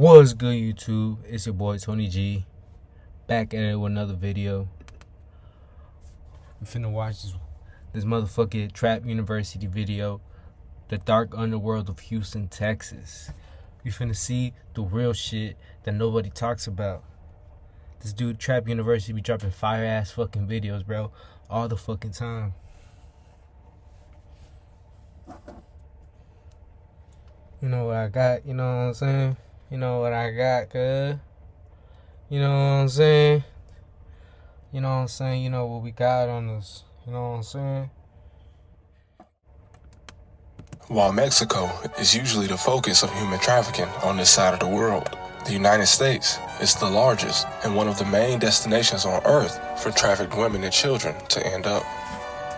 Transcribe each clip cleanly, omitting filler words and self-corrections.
What's good, YouTube? It's your boy Tony G, back at it with another video. We finna watch this motherfucking Trap University video, the dark underworld of Houston, Texas. We finna see the real shit that nobody talks about. This dude Trap University be dropping fire ass fucking videos, bro, all the fucking time. You know what I got? You know what I'm saying? You know what I got, cuz? You know what I'm saying? You know what I'm saying? You know what we got on this. You know what I'm saying? While Mexico is usually the focus of human trafficking on this side of the world, the United States is the largest and one of the main destinations on Earth for trafficked women and children to end up.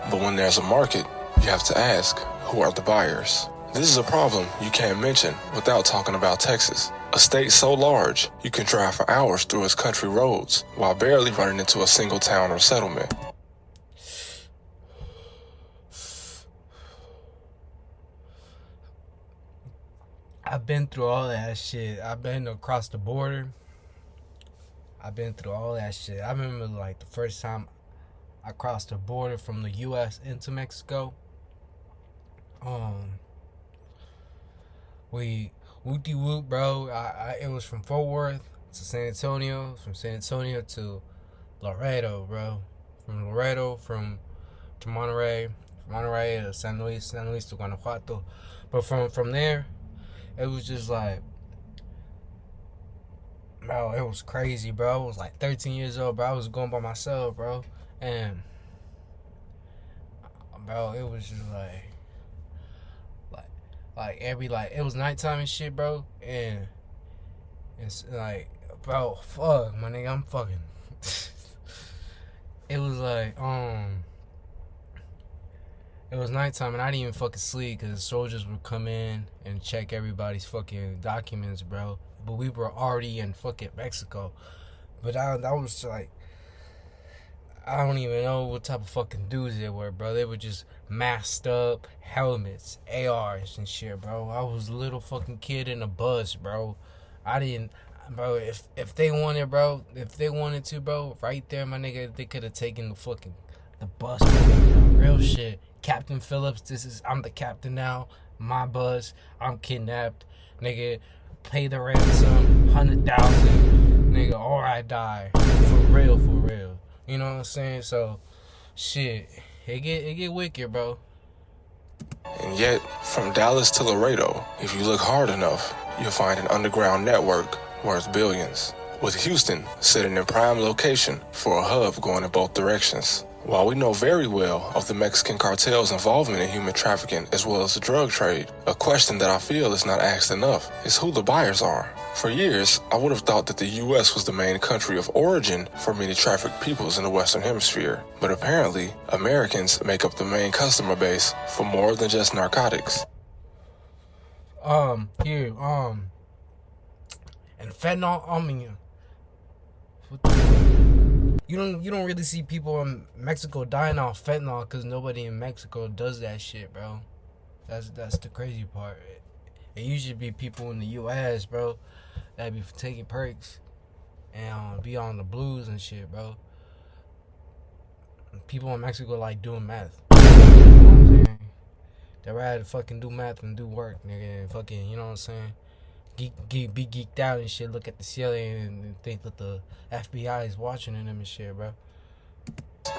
But when there's a market, you have to ask, who are the buyers? This is a problem you can't mention without talking about Texas, a state so large you can drive for hours through its country roads while barely running into a single town or settlement. I've been through all that shit. I've been across the border. I've been through all that shit. I remember like the first time I crossed the border from the U.S. into Mexico. Whoop-de-whoop, bro. It was from Fort Worth to San Antonio. From San Antonio to Laredo, bro. From Laredo to Monterrey. From Monterrey to San Luis to Guanajuato. But from there, it was just like, bro, it was crazy, bro. I was like 13 years old, bro. I was going by myself, bro. And, bro, it was just like it was nighttime and shit, bro. And it's like, bro, fuck, my nigga, I'm fucking. It was like, it was nighttime and I didn't even fucking sleep because soldiers would come in and check everybody's fucking documents, bro. But we were already in fucking Mexico. But that was like, I don't even know what type of fucking dudes they were, bro. They were just masked up, helmets, ARs and shit, bro. I was a little fucking kid in a bus, bro. I didn't, bro, if they wanted, bro, to, bro, right there, my nigga, they could have taken the bus, bro. Real shit. Captain Phillips, I'm the captain now. My bus, I'm kidnapped. Nigga, pay the ransom, 100,000. Nigga, or I die. For real. You know what I'm saying? So, shit, it get wicked, bro. And yet, from Dallas to Laredo, if you look hard enough, you'll find an underground network worth billions, with Houston sitting in prime location for a hub going in both directions. While we know very well of the Mexican cartel's involvement in human trafficking as well as the drug trade, a question that I feel is not asked enough is who the buyers are. For years, I would have thought that the U.S. was the main country of origin for many trafficked peoples in the Western Hemisphere, but apparently, Americans make up the main customer base for more than just narcotics. And fentanyl, You don't really see people in Mexico dying off fentanyl because nobody in Mexico does that shit, bro. That's the crazy part. It usually be people in the U.S., bro, that be taking perks and be on the blues and shit, bro. People in Mexico like doing meth. You know what I'm saying? They rather fucking do meth than do work, nigga, and fucking, you know what I'm saying? Be geeked out and shit, look at the ceiling and think that the FBI is watching them and shit, bro.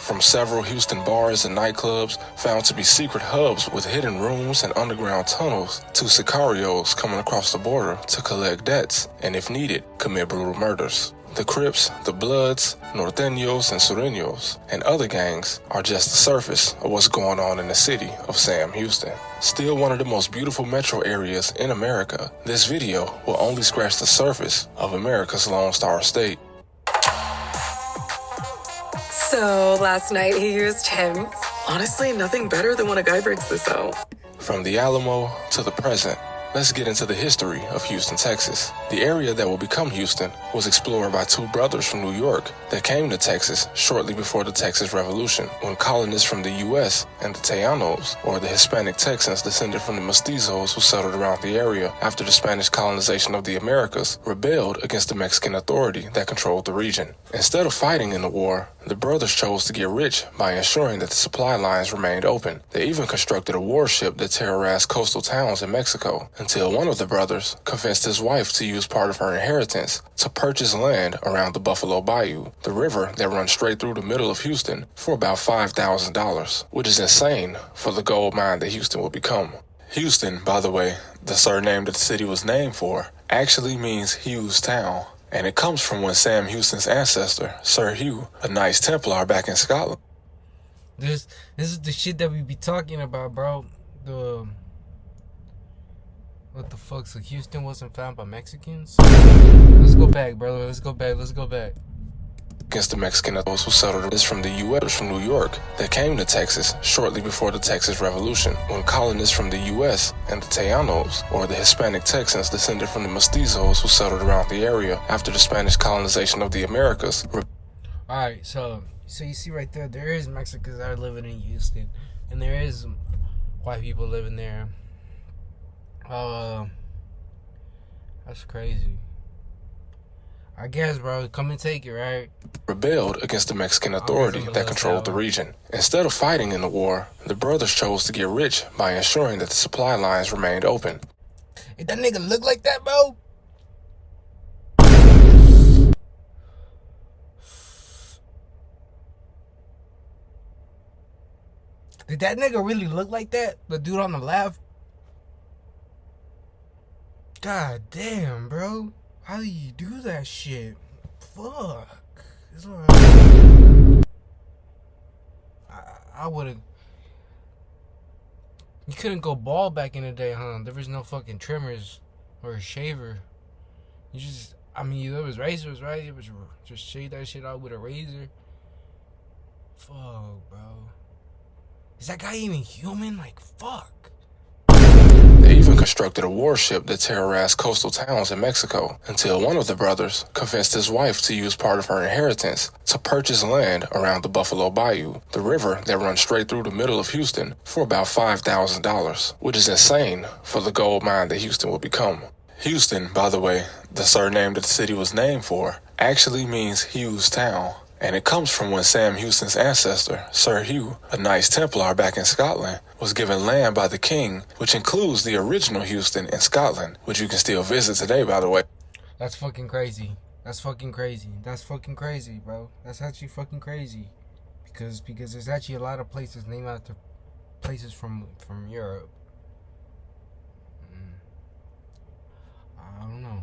From several Houston bars and nightclubs found to be secret hubs with hidden rooms and underground tunnels, to sicarios coming across the border to collect debts and, if needed, commit brutal murders. The Crips, the Bloods, Norteños, and Sureños, and other gangs are just the surface of what's going on in the city of Sam Houston. Still one of the most beautiful metro areas in America, this video will only scratch the surface of America's Lone Star State. So last night he used him. Honestly, nothing better than when a guy breaks this out. From the Alamo to the present, let's get into the history of Houston, Texas. The area that will become Houston was explored by two brothers from New York that came to Texas shortly before the Texas Revolution, when colonists from the U.S. and the Tejanos, or the Hispanic Texans descended from the mestizos who settled around the area after the Spanish colonization of the Americas, rebelled against the Mexican authority that controlled the region. Instead of fighting in the war, the brothers chose to get rich by ensuring that the supply lines remained open. They even constructed a warship that terrorized coastal towns in Mexico, until one of the brothers convinced his wife to use part of her inheritance to purchase land around the Buffalo Bayou, the river that runs straight through the middle of Houston, for about $5,000, which is insane for the gold mine that Houston will become. Houston, by the way, the surname that the city was named for, actually means Hughes Town, and it comes from when Sam Houston's ancestor, Sir Hugh, a Knights Templar back in Scotland. This is the shit that we be talking about, bro. What the fuck? So Houston wasn't found by Mexicans? Let's go back, brother. Let's go back. Against the Mexican authorities who settled this from the U.S. from New York that came to Texas shortly before the Texas Revolution, when colonists from the U.S. and the Tejanos, or the Hispanic Texans descended from the mestizos who settled around the area after the Spanish colonization of the Americas. Alright, so you see right there is Mexicans that are living in Houston, and there is white people living there. That's crazy. I guess, bro, come and take it, right? Rebelled against the Mexican authority that controlled the region. Instead of fighting in the war, the brothers chose to get rich by ensuring that the supply lines remained open. Did that nigga look like that, bro? Did that nigga really look like that? The dude on the left? God damn, bro. How do you do that shit? Fuck. It's alright. I would've... You couldn't go bald back in the day, huh? There was no fucking trimmers or a shaver. You just... there was razors, right? It was just shave that shit out with a razor. Fuck, bro. Is that guy even human? Like, fuck. They even constructed a warship that terrorized coastal towns in Mexico, until one of the brothers convinced his wife to use part of her inheritance to purchase land around the Buffalo Bayou, the river that runs straight through the middle of Houston, for about $5,000, which is insane for the gold mine that Houston will become. Houston, by the way, the surname that the city was named for, actually means Hughes Town, and it comes from when Sam Houston's ancestor, Sir Hugh, a Knights Templar back in Scotland, was given land by the king, which includes the original Houston in Scotland, which you can still visit today, by the way. That's fucking crazy. That's fucking crazy, bro. That's actually fucking crazy. Because there's actually a lot of places named after places from Europe. I don't know.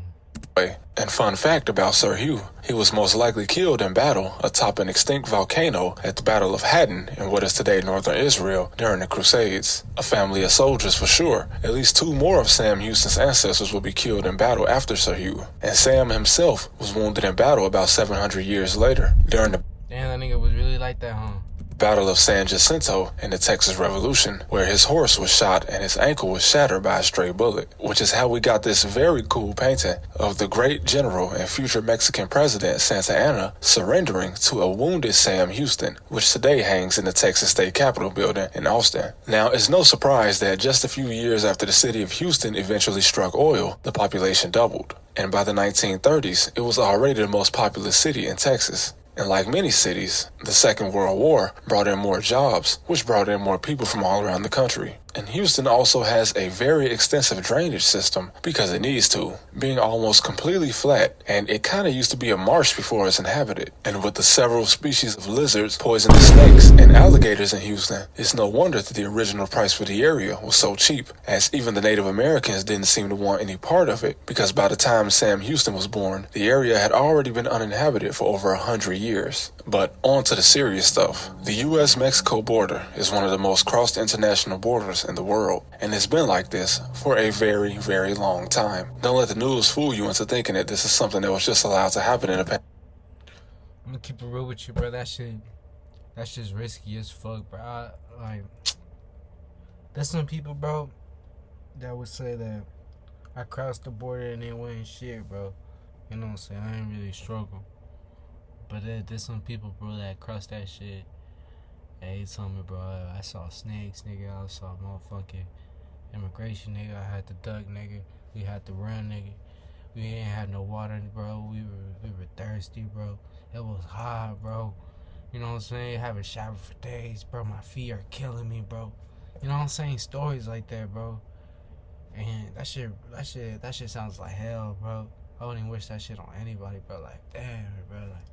And fun fact about Sir Hugh, he was most likely killed in battle atop an extinct volcano at the Battle of Haddon in what is today northern Israel during the Crusades. A family of soldiers for sure. At least two more of Sam Houston's ancestors will be killed in battle after Sir Hugh. And Sam himself was wounded in battle about 700 years later during the Damn, that nigga was really like that, huh? Battle of San Jacinto in the Texas Revolution, where his horse was shot and his ankle was shattered by a stray bullet, which is how we got this very cool painting of the great general and future Mexican president Santa Anna surrendering to a wounded Sam Houston, which today hangs in the Texas State Capitol building in Austin. Now, it's no surprise that just a few years after the city of Houston eventually struck oil, the population doubled. And by the 1930s, it was already the most populous city in Texas. And like many cities, the Second World War brought in more jobs, which brought in more people from all around the country. And Houston also has a very extensive drainage system because it needs to, being almost completely flat, and it kind of used to be a marsh before it's inhabited. And with the several species of lizards, poisonous snakes, and alligators in Houston, it's no wonder that the original price for the area was so cheap, as even the Native Americans didn't seem to want any part of it, because by the time Sam Houston was born, the area had already been uninhabited for over 100 years. But on to the serious stuff. The U.S.-Mexico border is one of the most crossed international borders in the world, and it's been like this for a very, very long time. Don't let the news fool you into thinking that this is something that was just allowed to happen in the past. I'm gonna keep it real with you, bro. That's just risky as fuck, bro. There's some people, bro, that would say that I crossed the border and it wasn't shit, bro. You know what I'm saying? I ain't really struggle. But there's some people, bro, that cross that shit. Hey, he told me, bro, I saw snakes, nigga. I saw motherfucking immigration, nigga. I had to duck, nigga. We had to run, nigga. We ain't had no water, bro. We were thirsty, bro. It was hot, bro. You know what I'm saying? Haven't showered for days, bro. My feet are killing me, bro. You know what I'm saying? Stories like that, bro. And that shit sounds like hell, bro. I wouldn't wish that shit on anybody, bro. Like, damn, bro. Like,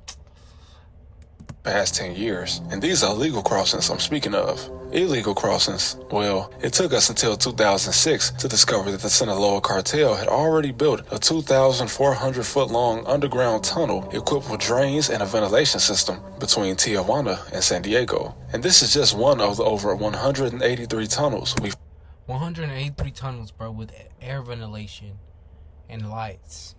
past 10 years. And these are legal crossings I'm speaking of. Illegal crossings, well, it took us until 2006 to discover that the Sinaloa cartel had already built a 2,400 foot long underground tunnel equipped with drains and a ventilation system between Tijuana and San Diego. And this is just one of the over 183 tunnels we've 183 tunnels, bro, with air ventilation and lights.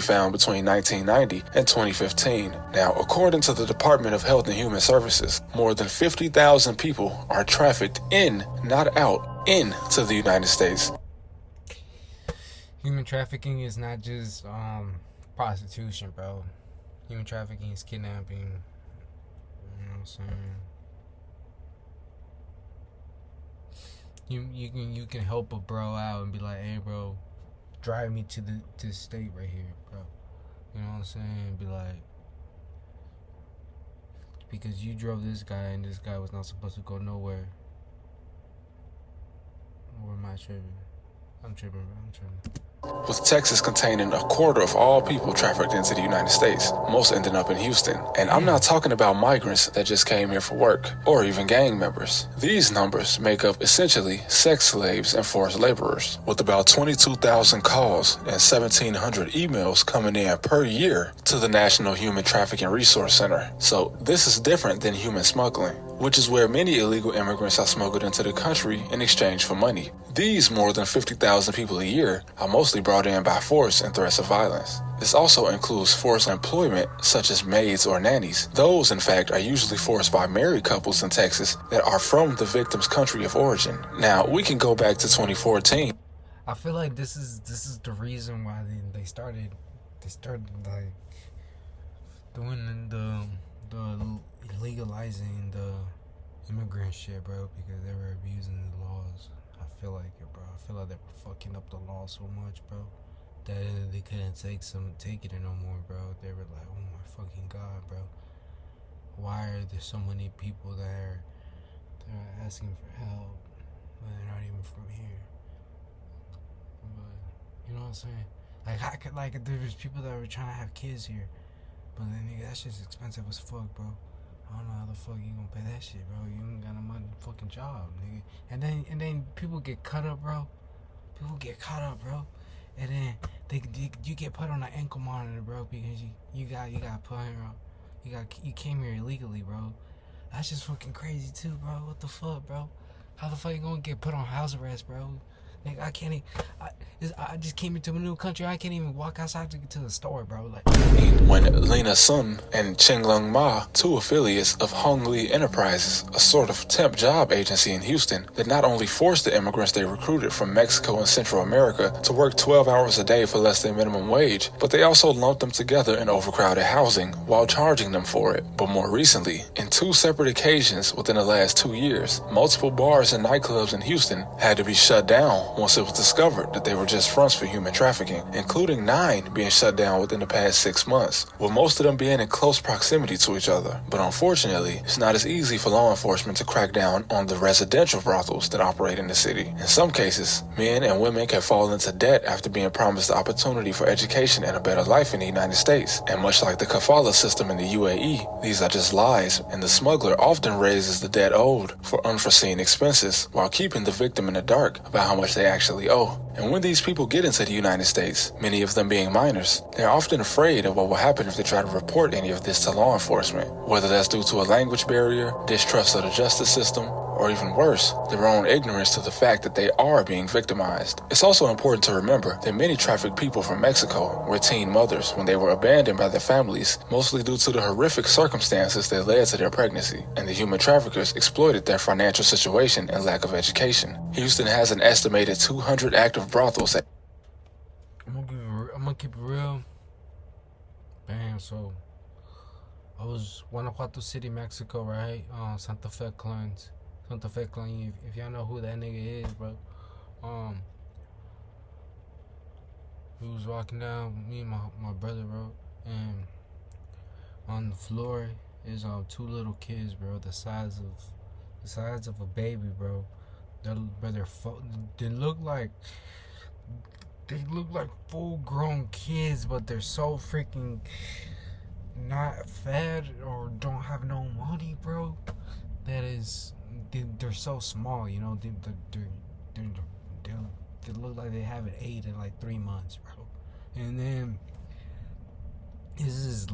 found between 1990 and 2015. Now, according to the Department of Health and Human Services, more than 50,000 people are trafficked in, not out, into the United States. Human trafficking is not just prostitution, bro. Human trafficking is kidnapping. You know what I'm saying? You can help a bro out and be like, hey, bro, drive me to the state right here, bro. You know what I'm saying? Be like, because you drove this guy and this guy was not supposed to go nowhere. Or am I tripping? I'm tripping, bro. I'm tripping. With Texas containing a quarter of all people trafficked into the United States, most ending up in Houston. And I'm not talking about migrants that just came here for work, or even gang members. These numbers make up essentially sex slaves and forced laborers, with about 22,000 calls and 1,700 emails coming in per year to the National Human Trafficking Resource Center. So this is different than human smuggling, which is where many illegal immigrants are smuggled into the country in exchange for money. These more than 50,000 people a year are mostly brought in by force and threats of violence. This also includes forced employment, such as maids or nannies. Those, in fact, are usually forced by married couples in Texas that are from the victim's country of origin. Now, we can go back to 2014. I feel like this is the reason why they started like doing the legalizing the immigrant shit, bro, because they were abusing the laws. I feel like it, bro. I feel like they were fucking up the law so much, bro, that they couldn't take it no more, bro. They were like, oh my fucking god, bro. Why are there so many people they're asking for help when they're not even from here? But you know what I'm saying? Like I could there's people that were trying to have kids here, but then nigga, that shit's expensive as fuck, bro. I don't know how the fuck you gonna pay that shit, bro. You ain't got no motherfucking job, nigga. And then people get caught up, bro. People get caught up, bro. And then you get put on an ankle monitor, bro, because you got put here. You came here illegally, bro. That's just fucking crazy too, bro. What the fuck, bro? How the fuck you gonna get put on house arrest, bro? Nigga, I can't even. I just came into a new country. I can't even walk outside to get to the store, bro. Like, when Lena Sun and Chenglong Ma, two affiliates of Hong Li Enterprises, a sort of temp job agency in Houston that not only forced the immigrants they recruited from Mexico and Central America to work 12 hours a day for less than minimum wage, but they also lumped them together in overcrowded housing while charging them for it. But more recently, in two separate occasions within the last 2 years, multiple bars and nightclubs in Houston had to be shut down once it was discovered that they were just fronts for human trafficking, including 9 being shut down within the past 6 months, with most of them being in close proximity to each other. But unfortunately, it's not as easy for law enforcement to crack down on the residential brothels that operate in the city. In some cases, men and women can fall into debt after being promised the opportunity for education and a better life in the United States. And much like the kafala system in the UAE, these are just lies, and the smuggler often raises the debt owed for unforeseen expenses while keeping the victim in the dark about how much they actually owe. And when these people get into the United States, many of them being minors, they're often afraid of what will happen if they try to report any of this to law enforcement, whether that's due to a language barrier, distrust of the justice system, or even worse, their own ignorance to the fact that they are being victimized. It's also important to remember that many trafficked people from Mexico were teen mothers when they were abandoned by their families, mostly due to the horrific circumstances that led to their pregnancy, and the human traffickers exploited their financial situation and lack of education. Houston has an estimated 200 active brothels. I'm gonna keep it real. Bam, so I was Guanajuato City, Mexico, right? Santa Fe Clan. If y'all know who that nigga is, bro. We was walking down, me and my brother, bro, and on the floor is two little kids, bro, the size of a baby, bro. They look like full grown kids, but they're so freaking not fed or don't have no money, bro. They're so small, you know. They look like they haven't ate in like 3 months, bro. And then this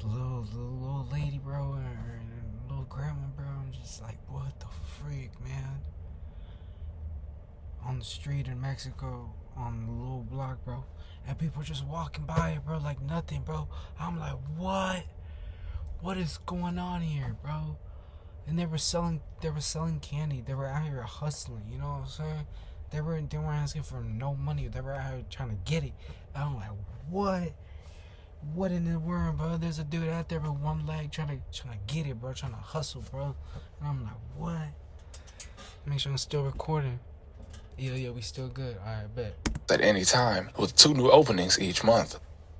little lady, bro, and little grandma, bro. I'm just like, what the freak, man? On the street in Mexico, on the little block, bro, and people just walking by it, bro, like nothing, bro. I'm like, what is going on here, bro? And they were selling candy. They were out here hustling, you know what I'm saying? They weren't asking for no money. They were out here trying to get it. I'm like, what in the world, bro? There's a dude out there with one leg trying to get it, bro, trying to hustle, bro. And I'm like, what? Make sure I'm still recording. Yeah, we still good. Alright, bet. At any time, with 2 new openings each month.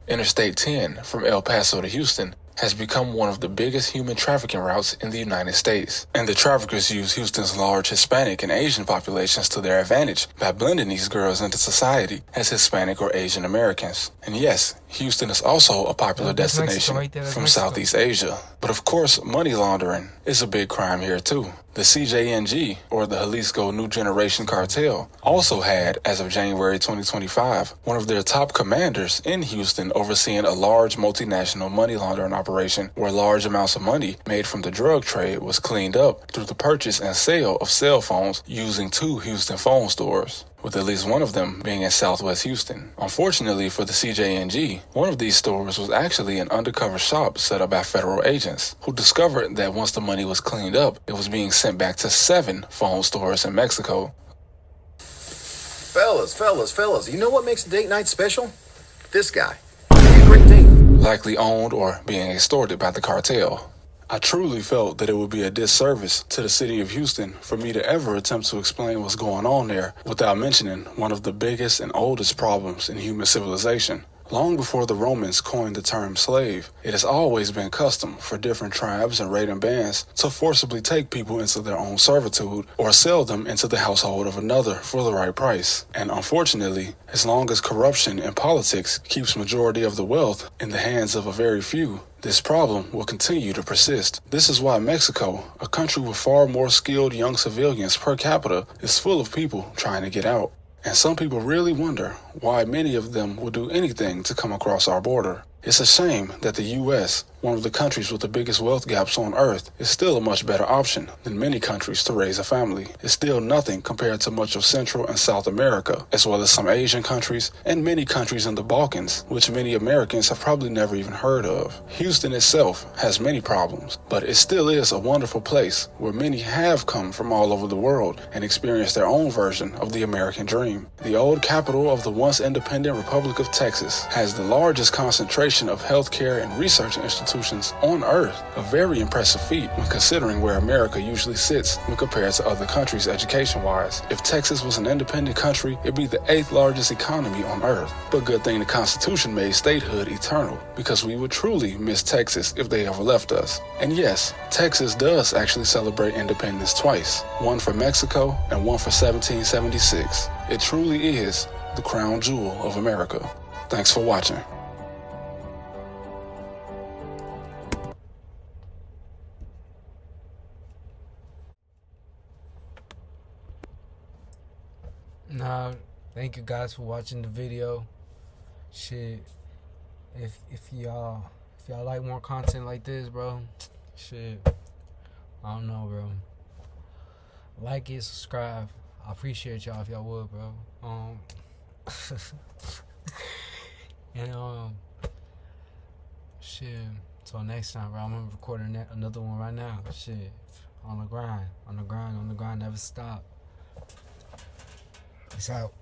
Interstate 10 from El Paso to Houston has become one of the biggest human trafficking routes in the United States. And the traffickers use Houston's large Hispanic and Asian populations to their advantage by blending these girls into society as Hispanic or Asian Americans. And yes, Houston is also a popular destination from Southeast Asia. But of course, money laundering is a big crime here too. The CJNG, or the Jalisco New Generation Cartel, also had, as of January 2025, one of their top commanders in Houston overseeing a large multinational money laundering operation where large amounts of money made from the drug trade was cleaned up through the purchase and sale of cell phones using 2 Houston phone stores, with at least one of them being in Southwest Houston. Unfortunately for the CJNG, one of these stores was actually an undercover shop set up by federal agents, who discovered that once the money was cleaned up, it was being sent back to 7 phone stores in Mexico. Fellas, you know what makes a date night special? This guy. A great date. Likely owned or being extorted by the cartel. I truly felt that it would be a disservice to the city of Houston for me to ever attempt to explain what's going on there without mentioning one of the biggest and oldest problems in human civilization. Long before the Romans coined the term slave, it has always been custom for different tribes and raiding bands to forcibly take people into their own servitude or sell them into the household of another for the right price. And unfortunately, as long as corruption in politics keeps majority of the wealth in the hands of a very few, this problem will continue to persist. This is why Mexico, a country with far more skilled young civilians per capita, is full of people trying to get out. And some people really wonder why many of them will do anything to come across our border. It's a shame that the U.S., one of the countries with the biggest wealth gaps on earth, is still a much better option than many countries to raise a family. It's still nothing compared to much of Central and South America, as well as some Asian countries and many countries in the Balkans, which many Americans have probably never even heard of. Houston itself has many problems, but it still is a wonderful place where many have come from all over the world and experienced their own version of the American dream. The old capital of the once independent Republic of Texas has the largest concentration of healthcare and research institutions on Earth, a very impressive feat when considering where America usually sits when compared to other countries education-wise. If Texas was an independent country, it'd be the 8th largest economy on Earth. But good thing the Constitution made statehood eternal, because we would truly miss Texas if they ever left us. And yes, Texas does actually celebrate independence twice, one for Mexico and one for 1776. It truly is the crown jewel of America. Thanks for watching. Nah, thank you guys for watching the video. Shit, if y'all like more content like this, bro, shit, I don't know, bro. Like it, subscribe. I appreciate y'all if y'all would, bro. And shit. Till next time, bro. I'm gonna record another one right now. Shit. On the grind, never stop. Peace out.